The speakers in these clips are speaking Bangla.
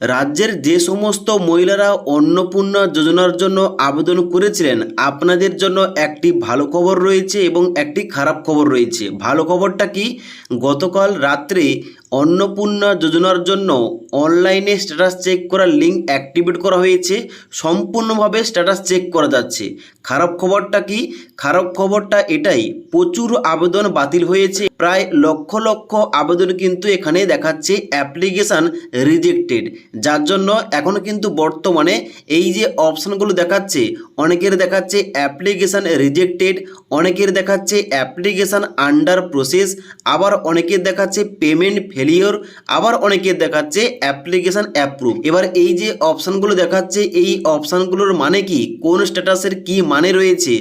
রাজ্যের যে সমস্ত মহিলারা অন্নপূর্ণা যোজনার জন্য আবেদন করেছিলেন, আপনাদের জন্য একটি ভালো খবর রয়েছে এবং একটি খারাপ খবর রয়েছে। ভালো খবরটা কি, গতকাল রাত্রে অন্নপূর্ণা যোজনার জন্য অনলাইনে স্ট্যাটাস চেক করার লিঙ্ক অ্যাক্টিভেট করা হয়েছে, সম্পূর্ণভাবে স্ট্যাটাস চেক করা যাচ্ছে। খারাপ খবরটা কি, খারাপ খবরটা এটাই, প্রচুর আবেদন বাতিল হয়েছে, প্রায় লক্ষ লক্ষ আবেদন কিন্তু এখানে দেখাচ্ছে অ্যাপ্লিকেশান রিজেক্টেড, যার জন্য এখন কিন্তু বর্তমানে এই যে অপশানগুলো দেখাচ্ছে, অনেকের দেখাচ্ছে অ্যাপ্লিকেশান রিজেক্টেড, অনেকের দেখাচ্ছে অ্যাপ্লিকেশান আন্ডার প্রসেস, আবার অনেকের দেখাচ্ছে পেমেন্ট ফেলিওর, আবার অনেকের দেখাচ্ছে অ্যাপ্লিকেশান অ্যাপ্রুভ। এবার এই যে অপশানগুলো দেখাচ্ছে, এই অপশানগুলোর মানে কি, কোন স্ট্যাটাসের কি মানে রয়েছে,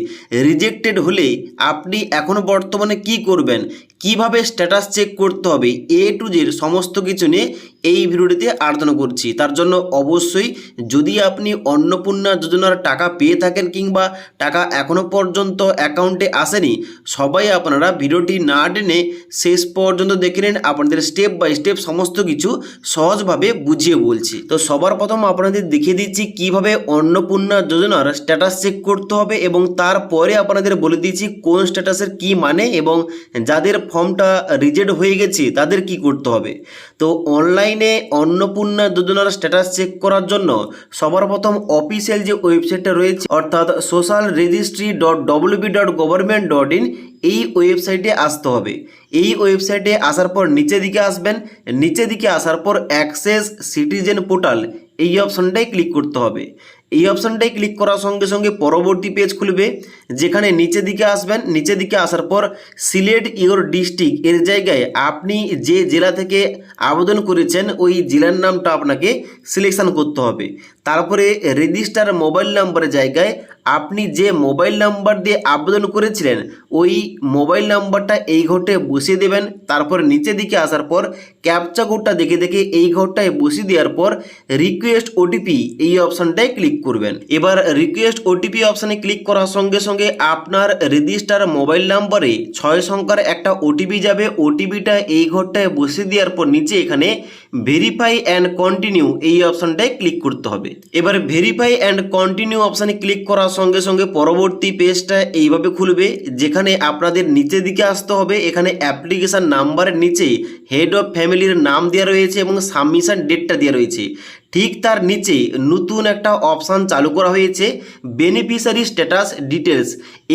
রিজেক্টেড হলে আপনি এখন বর্তমানে কি করবেন, কিভাবে স্ট্যাটাস চেক করতে হবে, এ টু জেড সমস্ত কিছু নিয়ে এই ভিডিওটিতে আলোচনা করছি। তার জন্য অবশ্যই যদি আপনি অন্নপূর্ণা যোজনার টাকা পেয়ে থাকেন কিংবা টাকা এখনও পর্যন্ত অ্যাকাউন্টে আসেনি, সবাই আপনারা ভিডিওটি না টেনে শেষ পর্যন্ত দেখে নিন। আপনাদের স্টেপ বাই স্টেপ সমস্ত কিছু সহজভাবে বুঝিয়ে বলছি। তো সবার প্রথম আপনাদের দেখিয়ে দিচ্ছি কিভাবে অন্নপূর্ণা যোজনার স্ট্যাটাস চেক করতে হবে এবং তারপরে আপনাদের বলে দিচ্ছি কোন স্ট্যাটাসের কি মানে এবং যাদের ফর্মটা রিজেক্ট হয়ে গেছে তাদের কি করতে হবে। তো অনলাইনে অন্নপূর্ণা যোজনার স্ট্যাটাস চেক করার জন্য সবার প্রথম অফিসিয়াল যে ওয়েবসাইটটা রয়েছে, অর্থাৎ socialregistry.wb.government.in, এই ওয়েবসাইটে আসতে হবে। এই ওয়েবসাইটে আসার পর নিচের দিকে আসবেন, নিচের দিকে আসার পর অ্যাক্সেস সিটিজেন পোর্টাল, এই অপশানটাই ক্লিক করতে হবে। এই অপশানটাই ক্লিক করার সঙ্গে সঙ্গে পরবর্তী পেজ খুলবে, যেখানে নিচের দিকে আসবেন, নিচের দিকে আসার পর সিলেক্ট ইওর ডিস্ট্রিক্ট এর জায়গায় আপনি যে জেলা থেকে আবেদন করেছেন ওই জেলার নামটা আপনাকে সিলেকশান করতে হবে। তারপরে রেজিস্টার মোবাইল নাম্বারের জায়গায় আপনি যে মোবাইল নাম্বার দিয়ে আবেদন করেছিলেন ওই মোবাইল নাম্বারটা এই ঘরটায় বসিয়ে দেবেন। তারপর নিচের দিকে আসার পর ক্যাপচা কোডটা দেখে দেখে এই ঘরটায় বসিয়ে দেওয়ার পর রিকোয়েস্ট ওটিপি এই অপশানটায় ক্লিক করবেন। এবার রিকোয়েস্ট ওটিপি অপশানে ক্লিক করার সঙ্গে সঙ্গে আপনার রেজিস্টার মোবাইল নাম্বারে 6 সংখ্যার একটা ওটিপি যাবে। ওটিপিটা এই ঘরটায় বসিয়ে দেওয়ার পর নিচে এখানে ভেরিফাই অ্যান্ড কন্টিনিউ এই অপশানটায় ক্লিক করতে হবে। এবার ভেরিফাই অ্যান্ড কন্টিনিউ অপশানে ক্লিক করার সঙ্গে সঙ্গে পরবর্তী পেজটা এইভাবে খুলবে, যেখানে আপনাদের নিচের দিকে আসতে হবে। এখানে অ্যাপ্লিকেশান নাম্বারের নিচে হেড অফ ফ্যামিলির নাম দেওয়া রয়েছে এবং সাবমিশন ডেটটা দেওয়া রয়েছে। ঠিক তার নিচে নতুন একটা অপশান চালু করা হয়েছে, বেনিফিশিয়ারি স্ট্যাটাস ডিটেলস।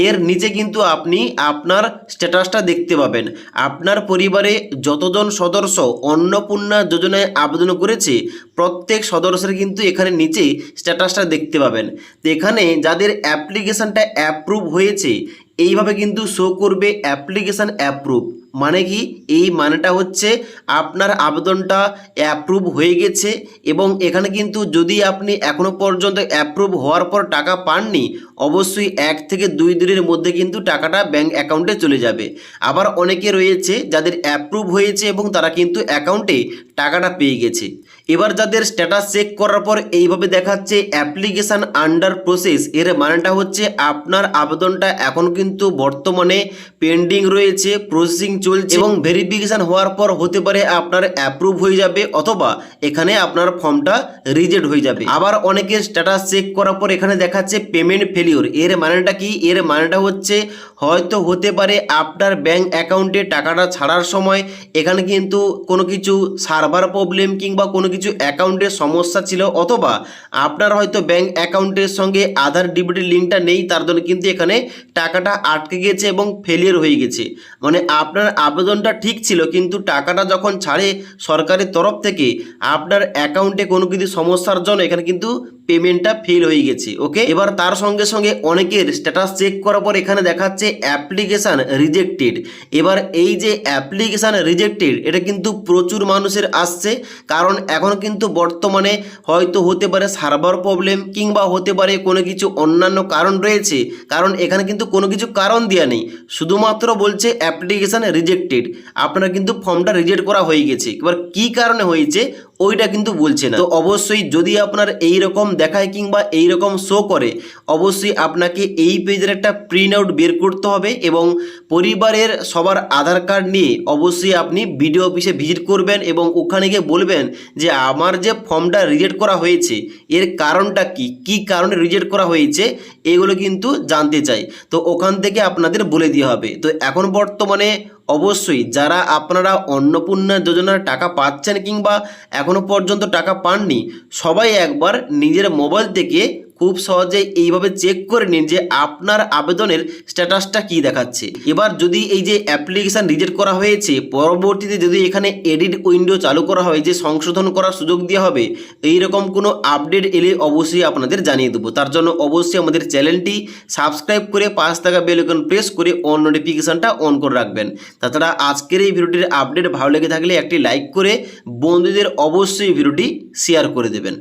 এর নিচে কিন্তু আপনি আপনার স্ট্যাটাসটা দেখতে পাবেন। আপনার পরিবারে যতজন সদস্য অন্নপূর্ণা যোজনায় আবেদন করেছে প্রত্যেক সদস্যের কিন্তু এখানে নিচে স্ট্যাটাসটা দেখতে পাবেন। তো এখানে যাদের অ্যাপ্লিকেশানটা অ্যাপ্রুভ হয়েছে এইভাবে কিন্তু শো করবে অ্যাপ্লিকেশান অ্যাপ্রুভ। মানে কি, এই মানেটা হচ্ছে আপনার আবেদনটা অ্যাপ্রুভ হয়ে গেছে এবং এখানে কিন্তু যদি আপনি এখনও পর্যন্ত অ্যাপ্রুভ হওয়ার পর টাকা পাননি, অবশ্যই 1 থেকে 2 দিনের মধ্যে কিন্তু টাকাটা ব্যাঙ্ক অ্যাকাউন্টে চলে যাবে। আবার অনেকে রয়েছে যাদের অ্যাপ্রুভ হয়েছে এবং তারা কিন্তু অ্যাকাউন্টে টাকাটা পেয়ে গেছে। এবার যাদের স্ট্যাটাস চেক করার পর এইভাবে দেখাচ্ছে অ্যাপ্লিকেশান আন্ডার প্রসেস, এর মানেটা হচ্ছে আপনার আবেদনটা এখন কিন্তু বর্তমানে পেন্ডিং রয়েছে, প্রসেসিং চলছে এবং ভেরিফিকেশান হওয়ার পর হতে পারে আপনার অ্যাপ্রুভ হয়ে যাবে অথবা এখানে আপনার ফর্মটা রিজেক্ট হয়ে যাবে। আবার অনেকের স্ট্যাটাস চেক করার পর এখানে দেখাচ্ছে পেমেন্ট ফেলিওর। এর মানেটা কি, এর মানেটা হচ্ছে হয়তো হতে পারে আপনার ব্যাঙ্ক অ্যাকাউন্টে টাকাটা ছাড়ার সময় এখানে কিন্তু কোনো কিছু সার্ভার প্রবলেম কিংবা কোনো কিছু অ্যাকাউন্টের সমস্যা ছিল, অথবা আপনার হয়তো ব্যাঙ্ক অ্যাকাউন্টের সঙ্গে আধার ডিবিটি লিঙ্কটা নেই, তার জন্য কিন্তু এখানে টাকাটা আটকে গেছে এবং ফেলিয়ার হয়ে গেছে। মানে আপনার আবেদনটা ঠিক ছিল কিন্তু টাকাটা যখন ছাড়ে সরকারের তরফ থেকে আপনার অ্যাকাউন্টে কোনো কিছু সমস্যার জন্য এখানে কিন্তু পেমেন্টটা ফেল হয়ে গেছে। ওকে, এবার তার সঙ্গে সঙ্গে অনেকের স্ট্যাটাস চেক করার পর এখানে দেখাচ্ছে অ্যাপ্লিকেশান রিজেক্টেড। এবার এই যে অ্যাপ্লিকেশান রিজেক্টেড এটা কিন্তু প্রচুর মানুষের আসছে, কারণ এখন কিন্তু বর্তমানে হয়তো হতে পারে সার্ভার প্রবলেম কিংবা হতে পারে কোনো কিছু অন্যান্য কারণ রয়েছে, কারণ এখানে কিন্তু কোনো কিছু কারণ দেওয়া নেই, শুধুমাত্র বলছে অ্যাপ্লিকেশান রিজেক্টেড, আপনার কিন্তু ফর্মটা রিজেক্ট করা হয়ে গেছে। এবার কী কারণে হয়েছে ওইটা কিন্তু বলছে না। তো অবশ্যই যদি আপনার এই রকম দেখায় কিংবা এই রকম শো করে, অবশ্যই আপনাকে এই পেজের একটা প্রিন্ট আউট বের করতে হবে এবং পরিবারের সবার আধার কার্ড নিয়ে অবশ্যই আপনি বিডিও অফিসে ভিজিট করবেন এবং ওখানে গিয়ে বলবেন যে আমার যে ফর্মটা রিজেক্ট করা হয়েছে এর কারণটা কি কারণে রিজেক্ট করা হয়েছে এগুলো কিন্তু জানতে চাই। তো ওখান থেকে আপনাদের বলে দেওয়া হবে। তো এখন বর্তমানে অবশ্যই যারা আপনারা অন্নপূর্ণা যোজনার টাকা পাচ্ছেন কিংবা এখনো পর্যন্ত টাকা পাননি, সবাই একবার নিজের মোবাইল থেকে খুব সহজেই এইভাবে চেক করে নিন যে আপনার আবেদনের স্ট্যাটাসটা কি দেখাচ্ছে। এবার যদি এই যে অ্যাপ্লিকেশান রিজেক্ট করা হয়েছে, পরবর্তীতে যদি এখানে এডিট উইন্ডো চালু করা হয় যে সংশোধন করার সুযোগ দেওয়া হবে, এই রকম কোনো আপডেট এলে অবশ্যই আপনাদের জানিয়ে দেবো। তার জন্য অবশ্যই আমাদের চ্যানেলটি সাবস্ক্রাইব করে পাশ থাকা বেল আইকন প্রেস করে অন নোটিফিকেশানটা অন করে রাখবেন। তাছাড়া আজকের এই ভিডিওটির আপডেট ভালো লেগে থাকলে একটি লাইক করে বন্ধুদের অবশ্যই ভিডিওটি শেয়ার করে দেবেন।